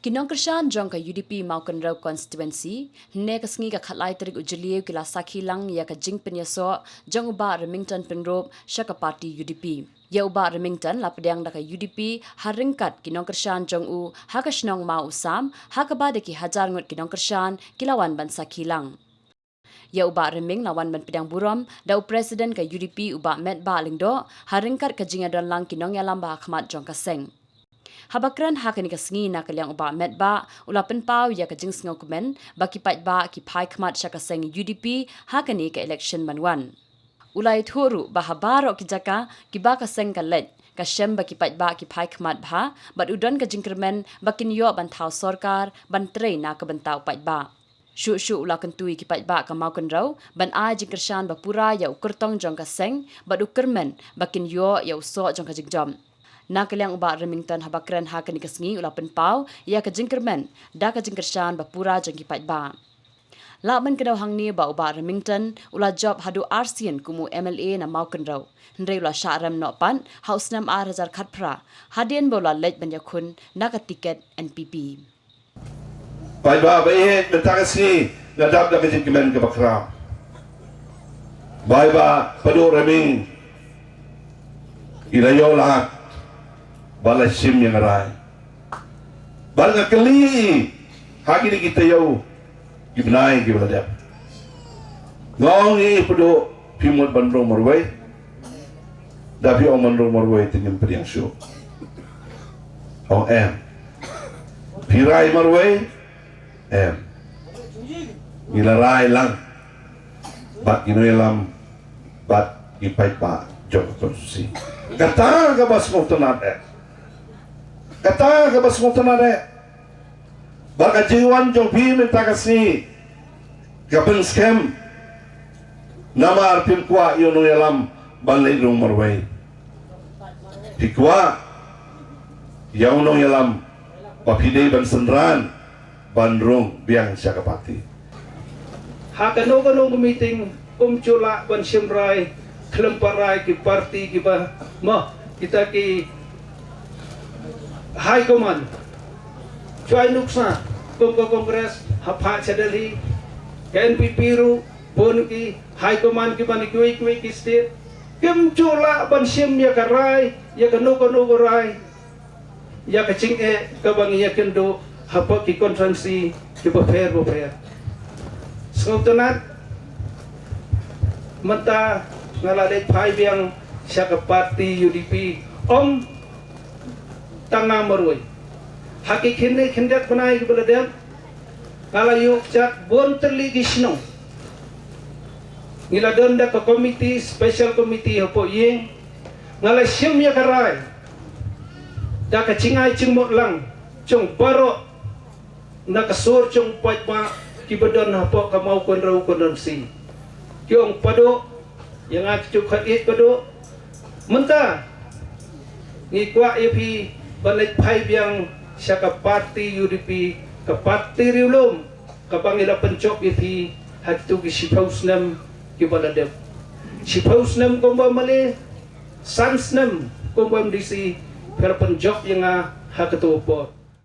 Kinong Krishan jong ka UDP Pyngrope constituency ne ka sngi ka khatlai tarik ujlieu kila sakhilang ya ka jing penyaso jong uba Remington Pyngrope syaka parti UDP ya uba Remington la pediang da ka UDP haringkat Kinong Krishan jong u ha ka shnong ma usam ha ka ba de ki hajar ngut Kinong Krishan kilawan ban sakhilang ya uba reming lawan ban pedang buram da presiden ka UDP uba met ba lingdo haringkat ka jinga don lang Kinong yalam ba khmat jong ka seng Habakran hakani ka sngi na kalyang uba met ba ulapen pau ya ka jing sngaw komen baki pat ba ki phai khmat syaka seng UDP hakani ka election manwan ulai thuru ba habaro ki jaka ki ba ka seng ka let ka shem baki pat ba ki phai khmat bha bat udon ka jingkermen bakin yo ban thau sarkar ban tre na ka bantau pat ba shu ula kentui ki pat ba ka mau kenrau ban a jingkershan ba pura ya ukurtong jong ka seng bat ukermen bakin yo ya uso jong ka jingjom na kalyang uba Remington habakran hakani kasngi ulapen pau ya ka jingkermen da ka jingkershan bapura jangki pat ba laban kedaw hangni ba uba Remington ula job hadu arsian kumu MLA na mau kenrau ndrei ula syaram no pan hausnam 8000 khatpra hadien bola lej ban yakun na ka tiket NPP pai ba be mentakasni nadab da ka jingkemen ka bakra bai ba padu reming ilayo lahat bala sim yang arai bala kali hagi ni kita yau gibnai gibala dia ngong ni pedo pimut bandro morway dapi om bandro morway tingin periang show om pirai morway gilarai lang bat ginoelam bat gipai pa jok konsusi kata ka bas mo tunat kata ka bas mo tanade baka jiwan jong pi minta kasi gaben scam nama arpim kwa yono yalam balai rung marway pikwa yauno yalam papide ban senran ban rung biang syakapati hakano meeting chula ban simrai kelomparai ki parti ki ba ma kita ki High Command, Choi Nuksa, Kongres, Hapa Chadali, KNPP Ru, Bonki, High Command ki bani kui ki state, Kim Chula ban sim ya karai, ya kanoko rai, ya kacing kabangi ya kendo, Hapa ki konferensi ki baper. Sengautanat, menta ngalalit pai biang syaka parti UDP, Om tanga marway haki kindak banai ke beladem kala yuk cak bon terli gisno ngila donda ke komiti special committee hapo yeng ngala sim ya karai da ka cingai cingmot lang cung baro na kasur cung pat ma ki bedon hapo ka mau kon rau kon si kyong pado yang ak cuk khat pado menta ngikwa epi balik pai biang syaka parti UDP ke parti riulum ke pangila pencok itu hatu ki sipausnam ki baladep sipausnam komba male sansnam komba mdisi per pencok yang ha ketua